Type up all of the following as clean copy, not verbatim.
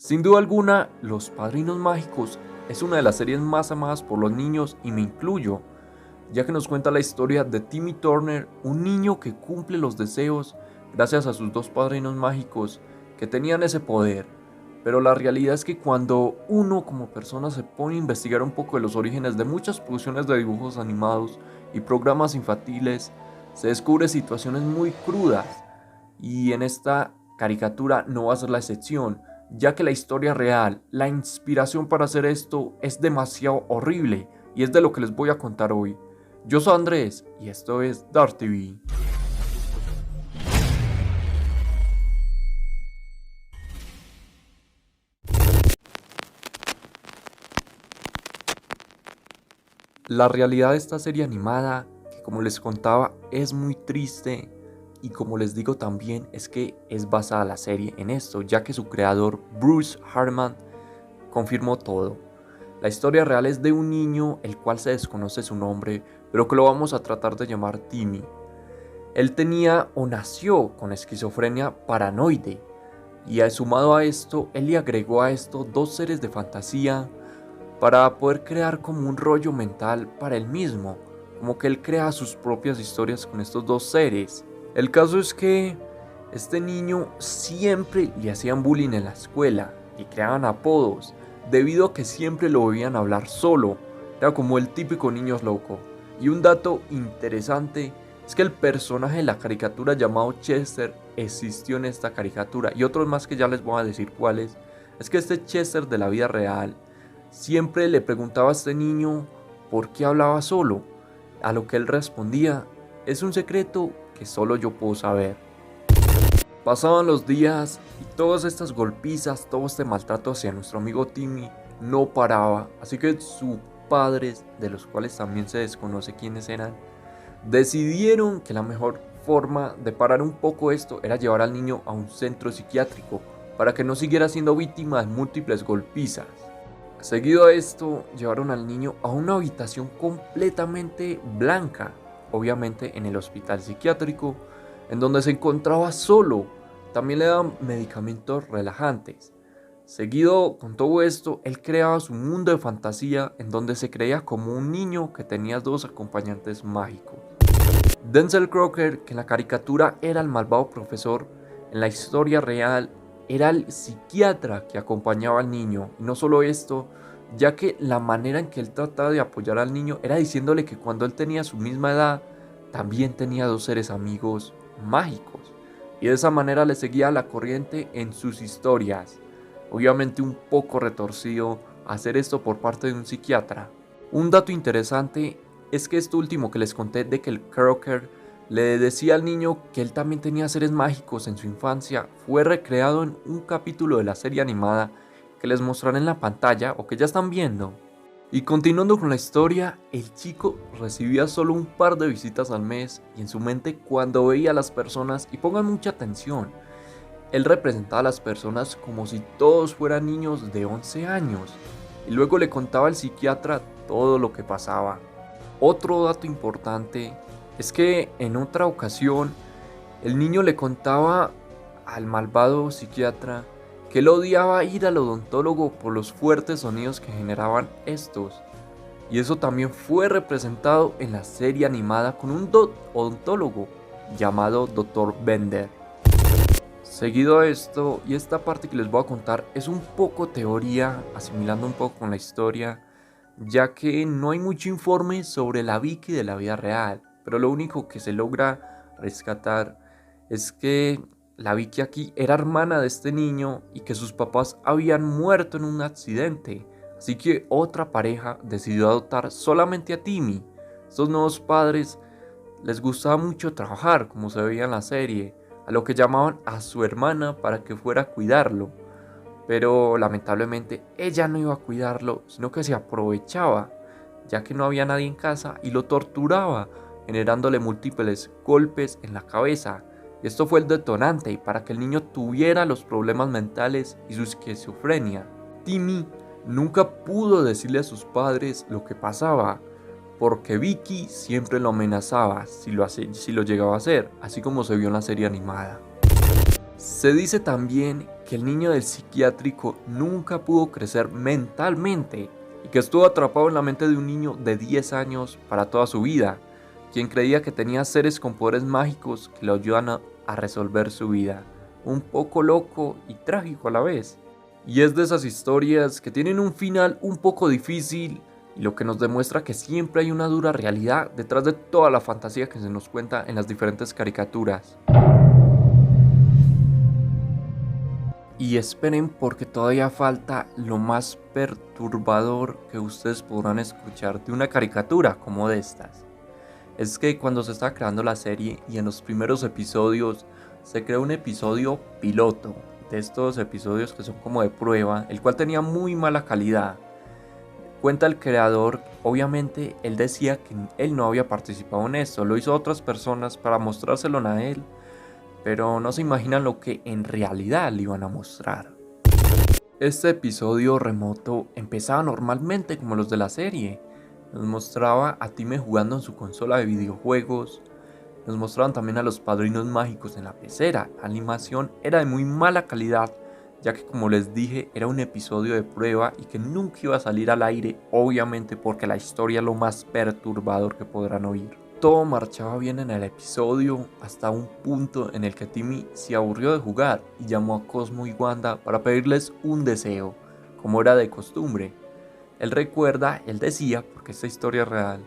Sin duda alguna, Los Padrinos Mágicos es una de las series más amadas por los niños y me incluyo, ya que nos cuenta la historia de Timmy Turner, un niño que cumple los deseos gracias a sus dos padrinos mágicos que tenían ese poder. Pero la realidad es que cuando uno como persona se pone a investigar un poco de los orígenes de muchas producciones de dibujos animados y programas infantiles, se descubre situaciones muy crudas y en esta caricatura no va a ser la excepción, ya que la historia real, la inspiración para hacer esto es demasiado horrible y es de lo que les voy a contar hoy. Yo soy Andrés y esto es Dark TV. La realidad de esta serie animada, que como les contaba es muy triste y como les digo también es que es basada la serie en esto, ya que su creador Bruce Hartman confirmó todo. La historia real es de un niño el cual se desconoce su nombre, pero que lo vamos a tratar de llamar Timmy. Él tenía o nació con esquizofrenia paranoide y sumado a esto, él le agregó a esto dos seres de fantasía para poder crear como un rollo mental para él mismo, como que él crea sus propias historias con estos dos seres. El caso es que este niño siempre le hacían bullying en la escuela y creaban apodos, debido a que siempre lo oían hablar solo, era como el típico niño loco. Y un dato interesante es que el personaje de la caricatura llamado Chester existió en esta caricatura, y otros más que ya les voy a decir cuáles. Es que este Chester de la vida real siempre le preguntaba a este niño por qué hablaba solo, a lo que él respondía: es un secreto que solo yo puedo saber. Pasaban los días y todas estas golpizas, todo este maltrato hacia nuestro amigo Timmy no paraba, así que sus padres, de los cuales también se desconoce quiénes eran, decidieron que la mejor forma de parar un poco esto era llevar al niño a un centro psiquiátrico para que no siguiera siendo víctima de múltiples golpizas. Seguido a esto, llevaron al niño a una habitación completamente blanca, obviamente en el hospital psiquiátrico, en donde se encontraba solo. También le daban medicamentos relajantes. Seguido con todo esto, él creaba su mundo de fantasía en donde se creía como un niño que tenía dos acompañantes mágicos. Denzel Crocker, que en la caricatura era el malvado profesor, en la historia real era el psiquiatra que acompañaba al niño. Y no solo esto, ya que la manera en que él trataba de apoyar al niño era diciéndole que cuando él tenía su misma edad, también tenía dos seres amigos mágicos. Y de esa manera le seguía la corriente en sus historias. Obviamente un poco retorcido hacer esto por parte de un psiquiatra. Un dato interesante es que esto último que les conté de que el Crocker le decía al niño que él también tenía seres mágicos en su infancia fue recreado en un capítulo de la serie animada que les mostraré en la pantalla o que ya están viendo. Y continuando con la historia, el chico recibía solo un par de visitas al mes y en su mente cuando veía a las personas, y pongan mucha atención, él representaba a las personas como si todos fueran niños de 11 años y luego le contaba al psiquiatra todo lo que pasaba. Otro dato importante es que en otra ocasión el niño le contaba al malvado psiquiatra que él odiaba ir al odontólogo por los fuertes sonidos que generaban estos. Y eso también fue representado en la serie animada con un odontólogo llamado Dr. Bender. Seguido a esto, y esta parte que les voy a contar es un poco teoría, asimilando un poco con la historia, ya que no hay mucho informe sobre la Vicky de la vida real, pero lo único que se logra rescatar es que la Vicky aquí era hermana de este niño y que sus papás habían muerto en un accidente, así que otra pareja decidió adoptar solamente a Timmy. Estos nuevos padres les gustaba mucho trabajar, como se veía en la serie, a lo que llamaban a su hermana para que fuera a cuidarlo. Pero lamentablemente ella no iba a cuidarlo, sino que se aprovechaba, ya que no había nadie en casa, y lo torturaba, generándole múltiples golpes en la cabeza. Y esto fue el detonante para que el niño tuviera los problemas mentales y su esquizofrenia. Timmy nunca pudo decirle a sus padres lo que pasaba, porque Vicky siempre lo amenazaba si lo llegaba a hacer, así como se vio en la serie animada. Se dice también que el niño del psiquiátrico nunca pudo crecer mentalmente y que estuvo atrapado en la mente de un niño de 10 años para toda su vida, quien creía que tenía seres con poderes mágicos que le ayudan a resolver su vida. Un poco loco y trágico a la vez. Y es de esas historias que tienen un final un poco difícil y lo que nos demuestra que siempre hay una dura realidad detrás de toda la fantasía que se nos cuenta en las diferentes caricaturas. Y esperen porque todavía falta lo más perturbador que ustedes podrán escuchar de una caricatura como de estas. Es que cuando se está creando la serie y en los primeros episodios se creó un episodio piloto, de estos episodios que son como de prueba, el cual tenía muy mala calidad. Cuenta el creador, obviamente él decía que él no había participado en esto, lo hizo a otras personas para mostrárselo a él, pero no se imaginan lo que en realidad le iban a mostrar. Este episodio remoto empezaba normalmente como los de la serie. Nos mostraba a Time jugando en su consola de videojuegos. Nos mostraban también a los padrinos mágicos en la pecera. La animación era de muy mala calidad, ya que como les dije era un episodio de prueba y que nunca iba a salir al aire, obviamente porque la historia es lo más perturbador que podrán oír. Todo marchaba bien en el episodio hasta un punto en el que Timmy se aburrió de jugar y llamó a Cosmo y Wanda para pedirles un deseo, como era de costumbre. Él decía, porque esta historia es real,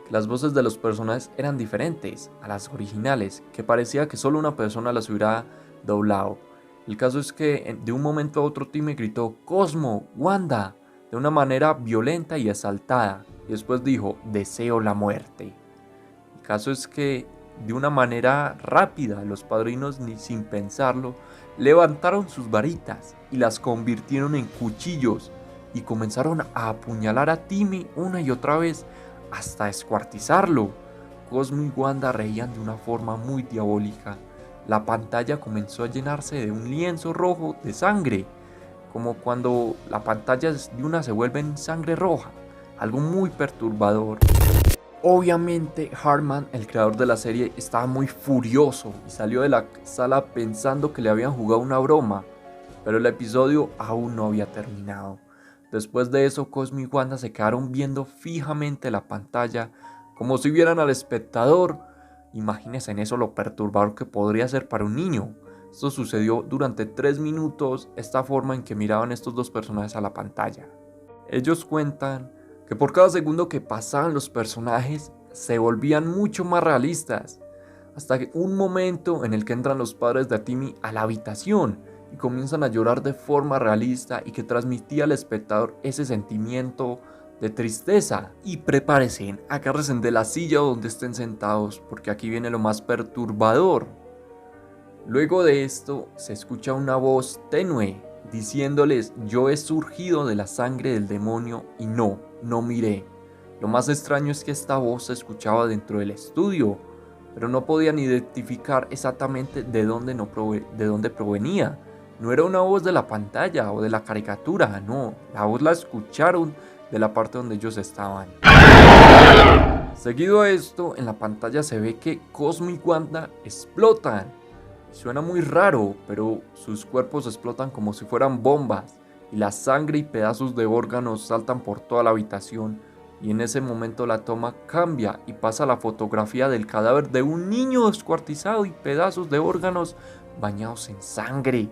que las voces de los personajes eran diferentes a las originales, que parecía que solo una persona las hubiera doblado. El caso es que de un momento a otro Timmy gritó "Cosmo, Wanda", de una manera violenta y exaltada, y después dijo "deseo la muerte". El caso es que de una manera rápida los padrinos, ni sin pensarlo, levantaron sus varitas y las convirtieron en cuchillos y comenzaron a apuñalar a Timmy una y otra vez hasta descuartizarlo. Cosmo y Wanda reían de una forma muy diabólica. La pantalla comenzó a llenarse de un lienzo rojo de sangre, como cuando la pantalla de una se vuelve en sangre roja, algo muy perturbador. Obviamente Hartman, el creador de la serie, estaba muy furioso y salió de la sala pensando que le habían jugado una broma, pero el episodio aún no había terminado. Después de eso, Cosmo y Wanda se quedaron viendo fijamente la pantalla como si vieran al espectador. Imagínense en eso lo perturbador que podría ser para un niño. Esto sucedió durante 3 minutos, esta forma en que miraban estos dos personajes a la pantalla. Ellos cuentan que por cada segundo que pasaban los personajes se volvían mucho más realistas, hasta que un momento en el que entran los padres de Timmy a la habitación y comienzan a llorar de forma realista y que transmitía al espectador ese sentimiento de tristeza. Y prepárense, agárrense de la silla donde estén sentados, porque aquí viene lo más perturbador. Luego de esto se escucha una voz tenue diciéndoles: yo he surgido de la sangre del demonio y no miré. Lo más extraño es que esta voz se escuchaba dentro del estudio, pero no podían identificar exactamente de dónde provenía. No era una voz de la pantalla o de la caricatura, no, la voz la escucharon de la parte donde ellos estaban. Seguido a esto, en la pantalla se ve que Cosmo y Wanda explotan. Suena muy raro, pero sus cuerpos explotan como si fueran bombas y la sangre y pedazos de órganos saltan por toda la habitación, y en ese momento la toma cambia y pasa la fotografía del cadáver de un niño descuartizado y pedazos de órganos bañados en sangre.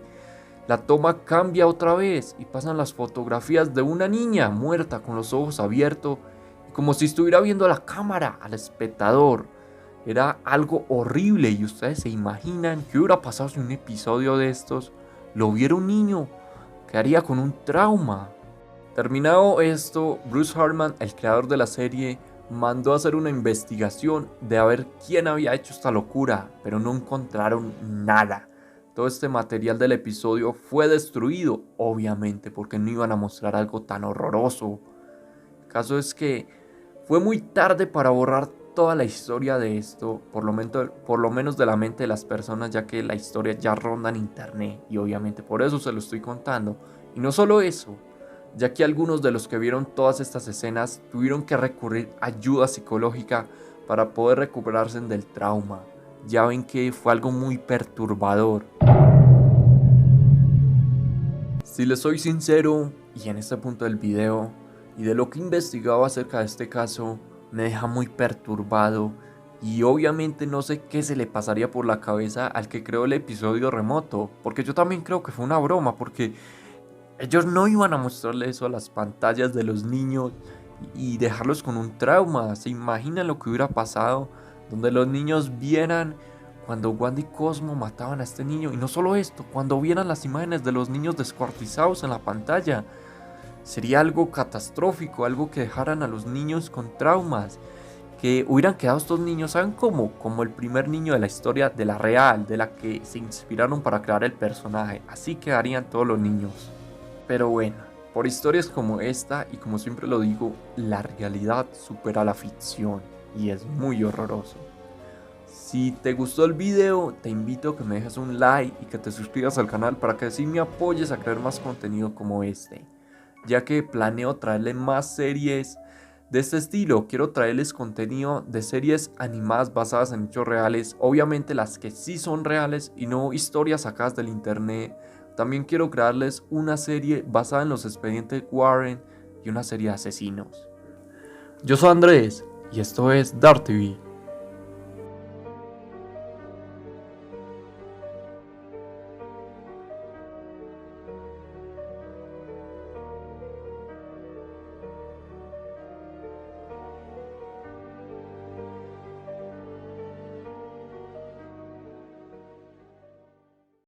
La toma cambia otra vez y pasan las fotografías de una niña muerta con los ojos abiertos, como si estuviera viendo a la cámara, al espectador. Era algo horrible y ustedes se imaginan qué hubiera pasado si un episodio de estos lo viera un niño. Quedaría con un trauma. Terminado esto, Bruce Hartman, el creador de la serie, mandó a hacer una investigación de a ver quién había hecho esta locura, pero no encontraron nada. Todo este material del episodio fue destruido, obviamente, porque no iban a mostrar algo tan horroroso. El caso es que fue muy tarde para borrar toda la historia de esto, por lo menos de la mente de las personas, ya que la historia ya ronda en internet y obviamente por eso se lo estoy contando. Y no solo eso, ya que algunos de los que vieron todas estas escenas tuvieron que recurrir a ayuda psicológica para poder recuperarse del trauma. Ya ven que fue algo muy perturbador. Si les soy sincero, y en este punto del video, y de lo que he investigado acerca de este caso, me deja muy perturbado y obviamente no sé qué se le pasaría por la cabeza al que creó el episodio remoto, porque yo también creo que fue una broma, porque ellos no iban a mostrarle eso a las pantallas de los niños y dejarlos con un trauma. ¿Se imaginan lo que hubiera pasado? Donde los niños vieran cuando Wanda y Cosmo mataban a este niño. Y no solo esto, cuando vieran las imágenes de los niños descuartizados en la pantalla. Sería algo catastrófico, algo que dejaran a los niños con traumas. Que hubieran quedado estos niños, ¿saben cómo? Como el primer niño de la historia, de la real, de la que se inspiraron para crear el personaje. Así quedarían todos los niños. Pero bueno, por historias como esta, y como siempre lo digo, la realidad supera la ficción y es muy horroroso. Si te gustó el video, te invito a que me dejes un like y que te suscribas al canal para que así me apoyes a crear más contenido como este, ya que planeo traerle más series de este estilo. Quiero traerles contenido de series animadas basadas en hechos reales, obviamente las que sí son reales y no historias sacadas del internet. También quiero crearles una serie basada en los expedientes Warren y una serie de asesinos. Yo soy Andrés y esto es Dart TV.